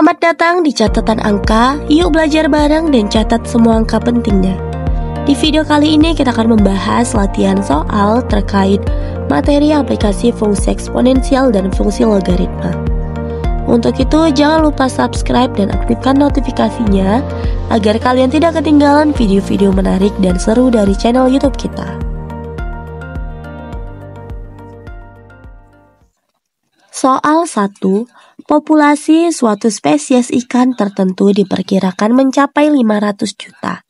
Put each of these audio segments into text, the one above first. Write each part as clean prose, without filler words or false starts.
Selamat datang di catatan angka. Yuk belajar bareng dan catat semua angka pentingnya. Di video kali ini kita akan membahas latihan soal terkait materi aplikasi fungsi eksponensial dan fungsi logaritma. Untuk itu jangan lupa subscribe dan aktifkan notifikasinya agar kalian tidak ketinggalan video-video menarik dan seru dari channel YouTube kita. Soal 1. Populasi suatu spesies ikan tertentu diperkirakan mencapai 500 juta.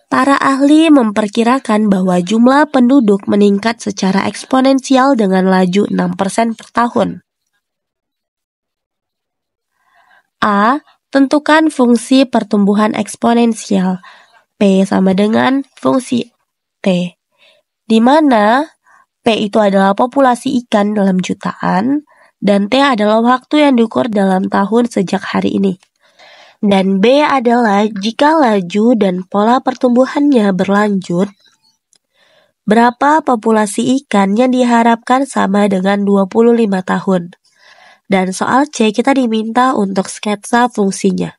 Para ahli memperkirakan bahwa jumlah penduduk meningkat secara eksponensial dengan laju 6% per tahun. A. Tentukan fungsi pertumbuhan eksponensial. P sama dengan fungsi T, di mana P itu adalah populasi ikan dalam jutaan, dan T adalah waktu yang diukur dalam tahun sejak hari ini. Dan B adalah jika laju dan pola pertumbuhannya berlanjut, berapa populasi ikan yang diharapkan sama dengan 25 tahun. Dan soal C kita diminta untuk sketsa fungsinya.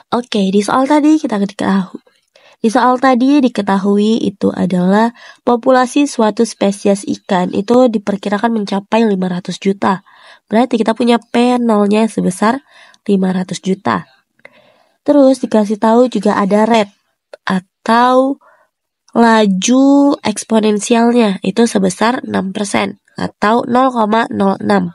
Oke, di soal tadi diketahui itu adalah populasi suatu spesies ikan itu diperkirakan mencapai 500 juta. Berarti kita punya P nolnya sebesar 500 juta. Terus dikasih tahu juga ada rate atau laju eksponensialnya itu sebesar 6% atau 0,06.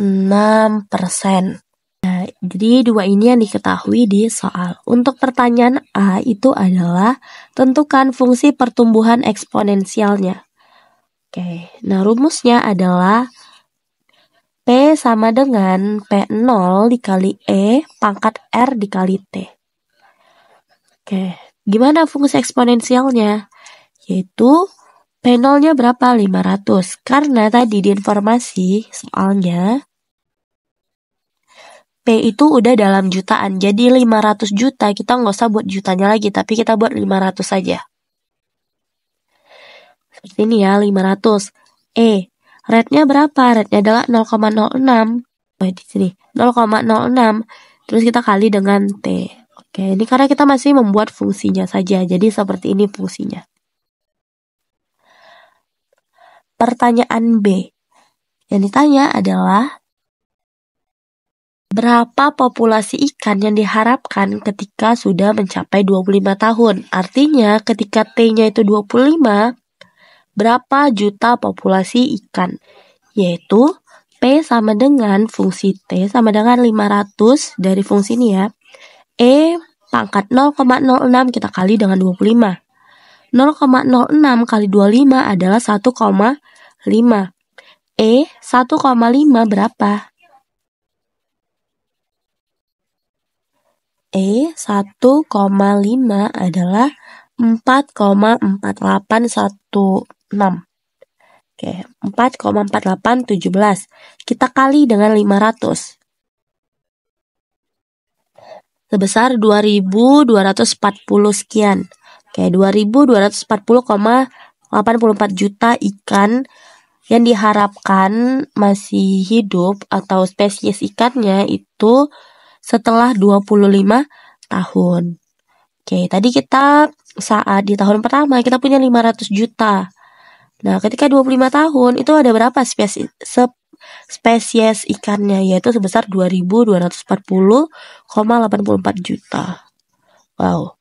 6%. Nah, jadi dua ini yang diketahui di soal. Untuk pertanyaan A itu adalah tentukan fungsi pertumbuhan eksponensialnya. Oke, nah rumusnya adalah P sama dengan P0 dikali E pangkat R dikali T. Oke, gimana fungsi eksponensialnya? Yaitu P0-nya berapa? 500. Karena tadi di informasi soalnya P itu udah dalam jutaan, jadi 500 juta kita nggak usah buat jutanya lagi, tapi kita buat 500 saja. Seperti ini ya, 500. Rate-nya berapa? Rate-nya adalah 0,06. Di sini 0,06. Terus kita kali dengan T. Oke, ini karena kita masih membuat fungsinya saja, jadi seperti ini fungsinya. Pertanyaan B. Yang ditanya adalah berapa populasi ikan yang diharapkan ketika sudah mencapai 25 tahun? Artinya ketika T-nya itu 25, berapa juta populasi ikan? Yaitu P sama dengan fungsi T sama dengan 500 dari fungsi ini ya. E pangkat 0,06 kita kali dengan 25. 0,06 kali 25 adalah 1,5. 1,5 berapa? 1,5 adalah 4,4816. Oke, 4,4817. Kita kali dengan 500. Sebesar 2240 sekian. Oke, 2240,84 juta ikan yang diharapkan masih hidup atau spesies ikannya itu setelah 25 tahun. Oke, tadi kita saat di tahun pertama kita punya 500 juta. Nah, ketika 25 tahun itu ada berapa spesies ikannya, yaitu sebesar 2240,84 juta. Wow.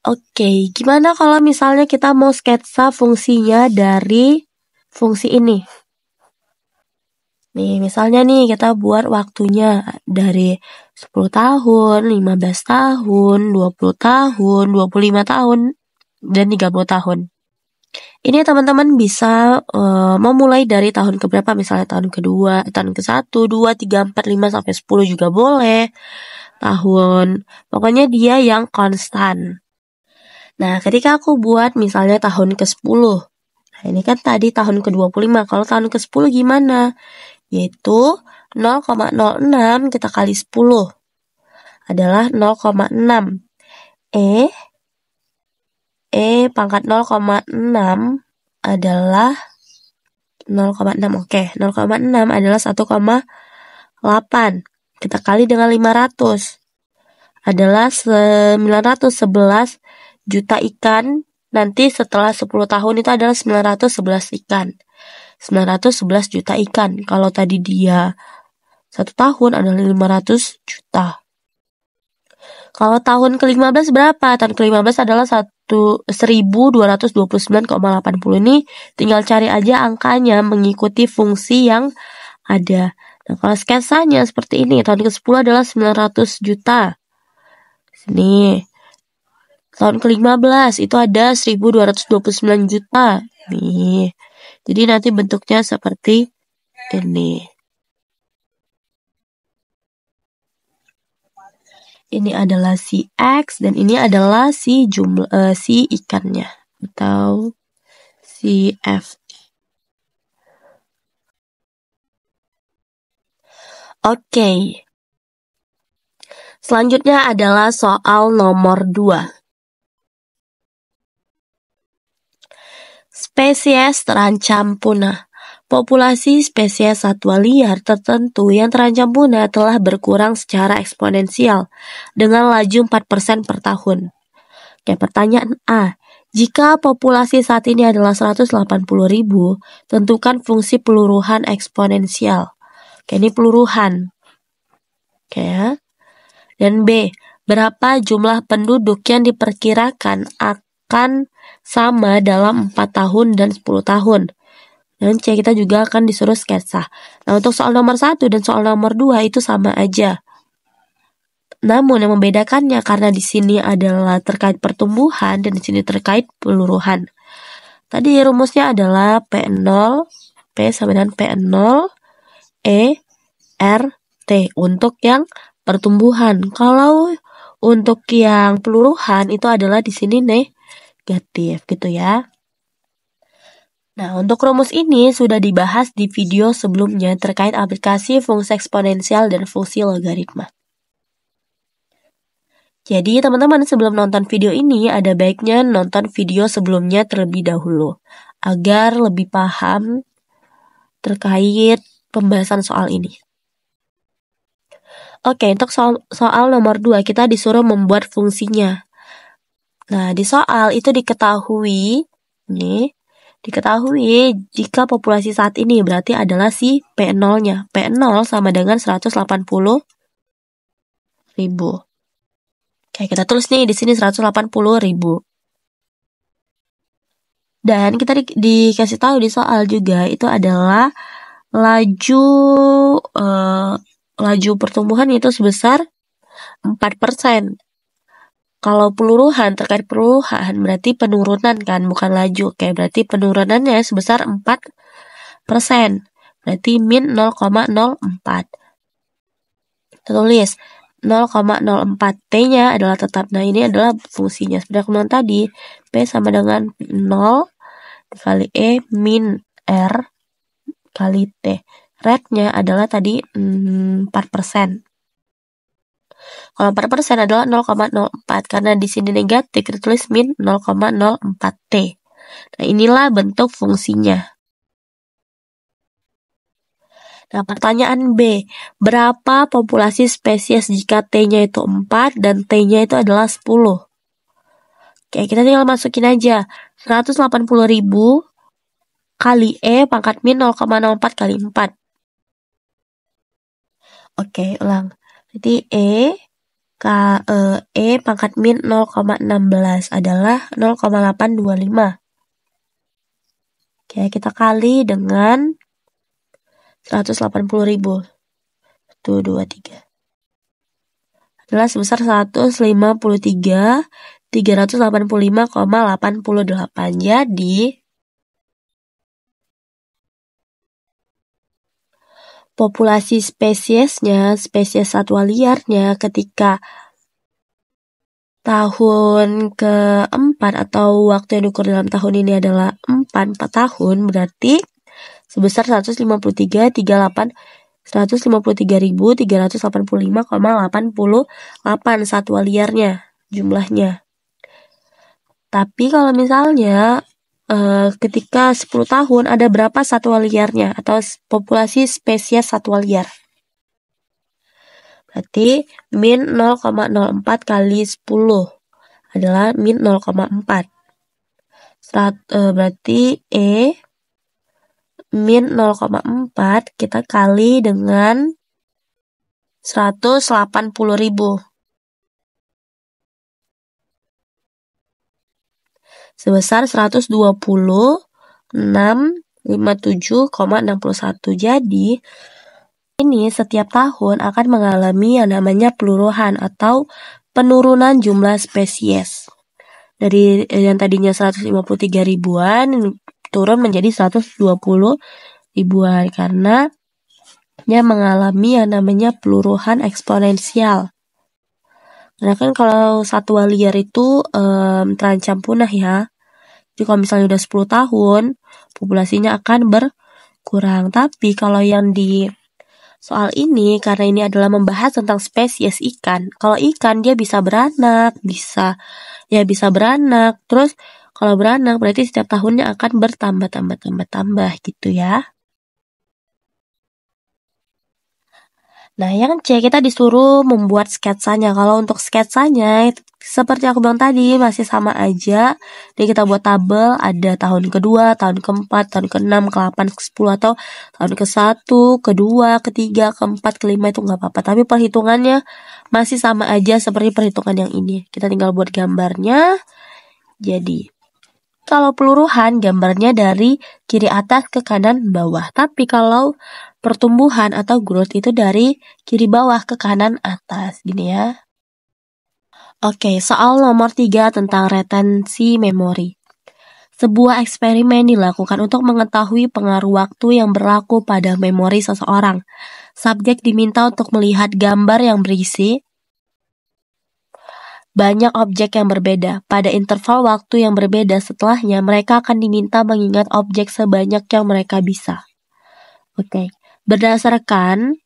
Oke, gimana kalau misalnya kita mau sketsa fungsinya dari fungsi ini? Nih, misalnya nih kita buat waktunya dari 10 tahun, 15 tahun, 20 tahun, 25 tahun, dan 30 tahun. Ini teman-teman bisa memulai dari tahun keberapa, misalnya tahun kedua, tahun ke-1, 2, 3, 4, 5, sampai 10 juga boleh. Tahun, pokoknya dia yang konstan. Nah, ketika aku buat misalnya tahun ke-10, nah ini kan tadi tahun ke-25, kalau tahun ke-10 gimana? Yaitu 0,06 kita kali 10 adalah 0,6. E pangkat 0,6 adalah 0,6. Oke, 0,6 adalah 1,8. Kita kali dengan 500. Adalah 911 juta ikan. Nanti setelah 10 tahun itu adalah 911 ikan. 911 juta ikan. Kalau tadi dia 1 tahun adalah 500 juta. Kalau tahun ke-15 berapa? Tahun ke-15 adalah 1229,80. Ini tinggal cari aja angkanya mengikuti fungsi yang ada. Nah, kalau sketsanya seperti ini. Tahun ke-10 adalah 900 juta. Sini. Tahun ke-15 itu ada 1229 juta. Nih. Jadi nanti bentuknya seperti ini. Ini adalah si X dan ini adalah si si ikannya atau si F. Oke. Selanjutnya adalah soal nomor 2. Spesies terancam punah. Populasi spesies satwa liar tertentu yang terancam punah telah berkurang secara eksponensial dengan laju 4% per tahun. Oke, pertanyaan A. Jika populasi saat ini adalah 180.000, tentukan fungsi peluruhan eksponensial. Oke, ini peluruhan. Oke ya. Dan B. Berapa jumlah penduduk yang diperkirakan akan sama dalam 4 tahun dan 10 tahun. Dan C, kita juga akan disuruh sketsa. Nah, untuk soal nomor 1 dan soal nomor 2 itu sama aja. Namun yang membedakannya karena di sini adalah terkait pertumbuhan dan di sini terkait peluruhan. Tadi rumusnya adalah P0, P sama dengan P0 E R T untuk yang pertumbuhan. Kalau untuk yang peluruhan itu adalah di sini negatif gitu ya. Nah, untuk rumus ini sudah dibahas di video sebelumnya terkait aplikasi fungsi eksponensial dan fungsi logaritma. Jadi, teman-teman sebelum nonton video ini, ada baiknya nonton video sebelumnya terlebih dahulu, agar lebih paham terkait pembahasan soal ini. Oke, untuk soal nomor 2, kita disuruh membuat fungsinya. Nah, di soal itu diketahui, jika populasi saat ini berarti adalah si P0-nya. P0 sama dengan 180.000. Oke, kita tulis nih di sini 180.000. Dan kita dikasih tahu di soal juga itu adalah laju pertumbuhan itu sebesar 4%. Kalau peluruhan, terkait peluruhan berarti penurunan kan, bukan laju. Oke, berarti penurunannya sebesar 4%. Berarti min 0,04. Kita tulis 0,04. T-nya adalah tetap. Nah, ini adalah fungsinya. Seperti aku bilang tadi, P sama dengan 0 dikali E min R kali T. Rate-nya adalah tadi 4%. Kalau 4% adalah 0,04. Karena di sini negatif, kita tulis min 0,04 T. Nah, inilah bentuk fungsinya. Nah, pertanyaan B. Berapa populasi spesies jika T-nya itu 4 dan T-nya itu adalah 10? Oke, kita tinggal masukin aja. 180.000 kali E pangkat min 0,04 kali 4. Oke, ulang. Jadi E pangkat min 0,16 adalah 0,825. Oke, kita kali dengan 180.000. 1, 2, 3. Adalah sebesar 153.385,88. Jadi populasi spesies satwa liarnya ketika tahun keempat atau waktu yang diukur dalam tahun ini adalah 4 tahun, berarti sebesar 153.385,88 satwa liarnya jumlahnya. Tapi kalau misalnya ketika 10 tahun ada berapa satwa liarnya atau populasi spesies satwa liar. Berarti min 0,04 kali 10 adalah min 0,4. Berarti min 0,4 kita kali dengan 180.000 sebesar 126,57,61. Jadi ini setiap tahun akan mengalami yang namanya peluruhan atau penurunan jumlah spesies. Dari yang tadinya 153 ribuan turun menjadi 120 ribuan karena dia mengalami yang namanya peluruhan eksponensial. Karena kan kalau satwa liar itu terancam punah ya. Jadi kalau misalnya udah 10 tahun, populasinya akan berkurang. Tapi kalau yang di soal ini, karena ini adalah membahas tentang spesies ikan. Kalau ikan dia bisa beranak, bisa beranak. Terus kalau beranak berarti setiap tahunnya akan bertambah gitu ya. Nah, yang C kita disuruh membuat sketsanya. Kalau untuk sketsanya, seperti aku bilang tadi, masih sama aja. Jadi kita buat tabel, ada tahun kedua, tahun keempat, tahun ke-6, ke-8, ke-10, atau tahun ke-1, ke-2, ke-3, ke-4, ke-5 itu nggak apa-apa. Tapi perhitungannya masih sama aja seperti perhitungan yang ini. Kita tinggal buat gambarnya. Jadi, kalau peluruhan gambarnya dari kiri atas ke kanan bawah. Tapi kalau pertumbuhan atau growth itu dari kiri bawah ke kanan atas. Gini ya. Oke, soal nomor 3 tentang retensi memori. Sebuah eksperimen dilakukan untuk mengetahui pengaruh waktu yang berlaku pada memori seseorang. Subjek diminta untuk melihat gambar yang berisi banyak objek yang berbeda. Pada interval waktu yang berbeda setelahnya, mereka akan diminta mengingat objek sebanyak yang mereka bisa. Oke, berdasarkan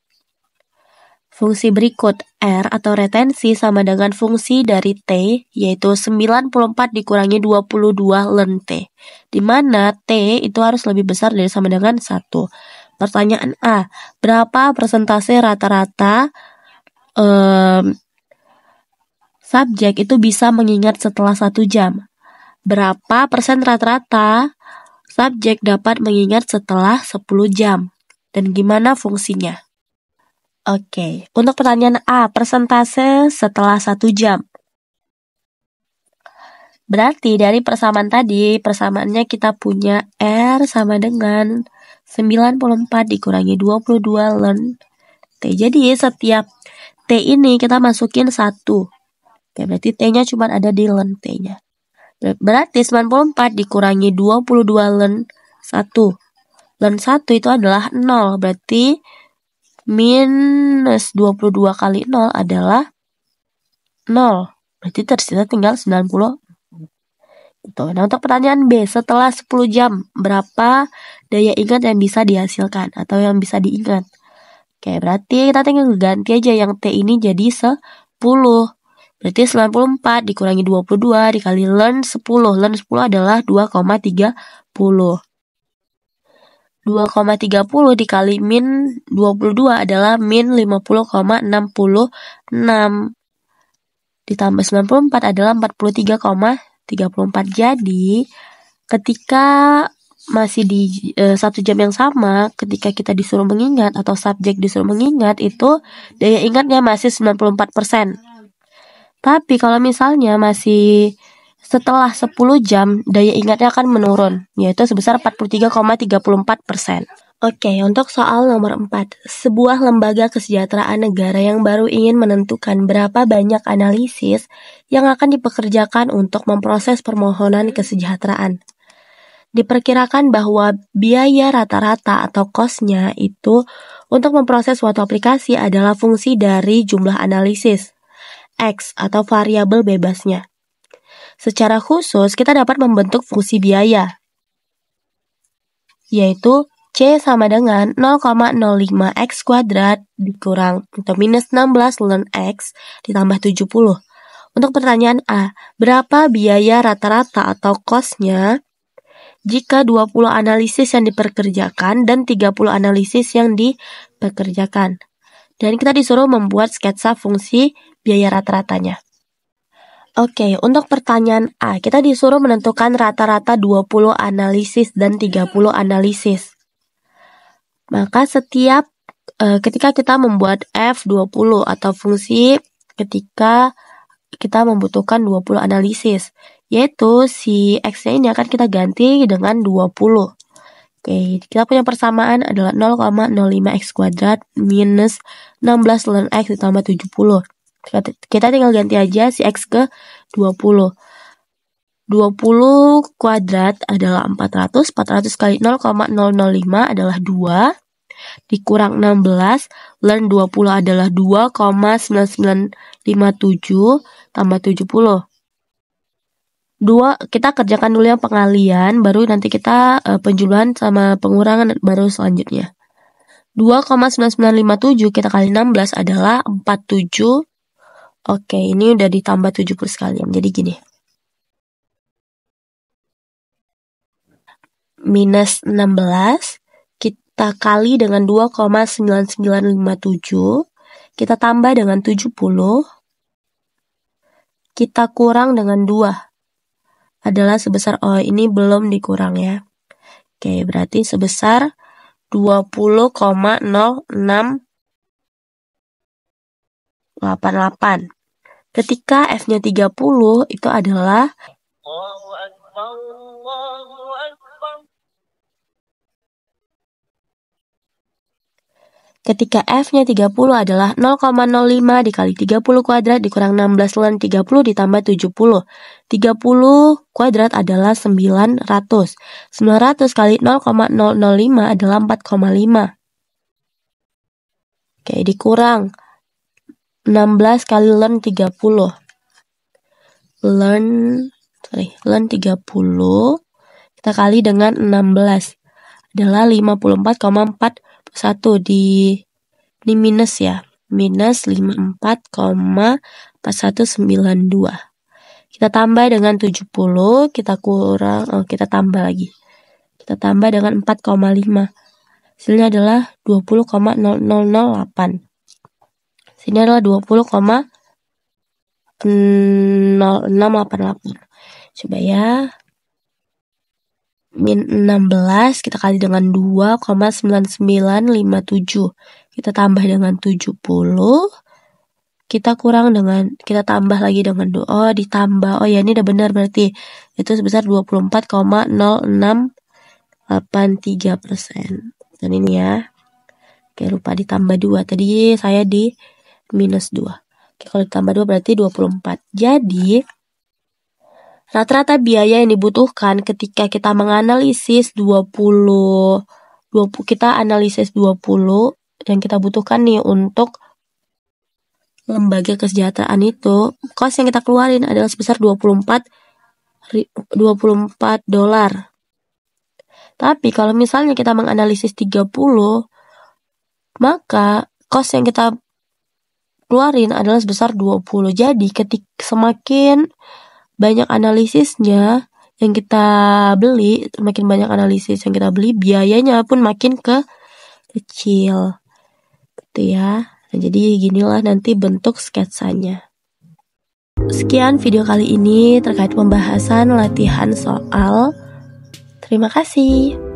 fungsi berikut, R atau retensi sama dengan fungsi dari T, yaitu 94 dikurangi 22 ln T. Di mana T itu harus lebih besar dari sama dengan 1. Pertanyaan A, berapa persentase rata-rata subjek itu bisa mengingat setelah 1 jam? Berapa persen rata-rata subjek dapat mengingat setelah 10 jam? Dan gimana fungsinya? Oke, untuk pertanyaan A, persentase setelah 1 jam. Berarti dari persamaan tadi, persamaannya kita punya R sama dengan 94 dikurangi 22 ln T. Jadi setiap T ini kita masukin 1. Oke, berarti T-nya cuma ada di ln T-nya. Berarti 94 dikurangi 22 ln 1. Ln 1 itu adalah 0. Berarti minus 22 kali 0 adalah 0. Berarti tersisa tinggal 90. Gitu. Nah, untuk pertanyaan B, setelah 10 jam, berapa daya ingat yang bisa dihasilkan atau yang bisa diingat? Oke, berarti kita tinggal ganti aja yang T ini jadi 10. Berarti 94 dikurangi 22 dikali ln 10. Ln 10 adalah 2,30. 2,30 dikali min 22 adalah min 50,66. Ditambah 94 adalah 43,34. Jadi, ketika masih di 1 jam yang sama, ketika kita disuruh mengingat atau subjek disuruh mengingat, itu daya ingatnya masih 94%. Tapi kalau misalnya masih setelah 10 jam, daya ingatnya akan menurun, yaitu sebesar 43,34%. Oke, untuk soal nomor 4. Sebuah lembaga kesejahteraan negara yang baru ingin menentukan berapa banyak analisis yang akan dipekerjakan untuk memproses permohonan kesejahteraan. Diperkirakan bahwa biaya rata-rata atau cost-nya itu untuk memproses suatu aplikasi adalah fungsi dari jumlah analisis, X atau variabel bebasnya. Secara khusus, kita dapat membentuk fungsi biaya, yaitu C sama dengan 0,05 X kuadrat dikurang atau minus 16 ln X ditambah 70. Untuk pertanyaan A, berapa biaya rata-rata atau cost-nya jika 20 analisis yang dipekerjakan dan 30 analisis yang dipekerjakan. Dan kita disuruh membuat sketsa fungsi biaya rata-ratanya. Oke, untuk pertanyaan A, kita disuruh menentukan rata-rata 20 analisis dan 30 analisis. Maka setiap ketika kita membuat F20 atau fungsi ketika kita membutuhkan 20 analisis, yaitu si X-nya ini akan kita ganti dengan 20. Oke, kita punya persamaan adalah 0,05 X kuadrat minus 16 ln X ditambah 70. Kita tinggal ganti aja si X ke 20. 20 kuadrat adalah 400. 400 kali 0,005 adalah 2. Dikurang 16. Ln 20 adalah 2,9957 tambah 70. Kita kerjakan dulu yang pengalian, baru nanti kita penjuluhan sama pengurangan baru selanjutnya. 2,9957 kita kali 16 adalah 47. Oke, ini udah ditambah 70 sekalian. Jadi gini. Minus 16 kita kali dengan 2,9957, kita tambah dengan 70, kita kurang dengan 2. Adalah sebesar, ini belum dikurang ya. Oke, berarti sebesar 20,0688. Ketika F-nya 30 itu adalah ketika F-nya 30 adalah 0,05 dikali 30 kuadrat dikurang 16 ln 30 ditambah 70. 30 kuadrat adalah 900. 900 kali 0,005 adalah 4,5. Oke, dikurang 16 kali ln 30. Ln 30 kita kali dengan 16 adalah 54,41 di minus ya. Minus 54,4192. Kita tambah dengan 70, kita tambah lagi. Kita tambah dengan 4,5. Hasilnya adalah 20,0008. Sini adalah 20,0688. Coba ya. Min 16 kita kali dengan 2,9957. Kita tambah dengan 70. Kita tambah lagi dengan 2. Ditambah. Oh ya, ini udah benar berarti. Itu sebesar 24,0683%. Dan ini ya. Oke, lupa ditambah 2. Tadi saya di minus 2. Oke, kalau ditambah 2 berarti 24. Jadi rata-rata biaya yang dibutuhkan ketika kita menganalisis 20, kita analisis 20 yang kita butuhkan nih untuk lembaga kesejahteraan itu, kos yang kita keluarin adalah sebesar 24 dolar. Tapi kalau misalnya kita menganalisis 30, maka kos yang kita keluarin adalah sebesar 20. Jadi semakin banyak analisisnya yang kita beli, makin banyak analisis yang kita beli, biayanya pun makin kecil. Gitu ya. Nah, jadi ginilah nanti bentuk sketsanya. Sekian video kali ini terkait pembahasan latihan soal. Terima kasih.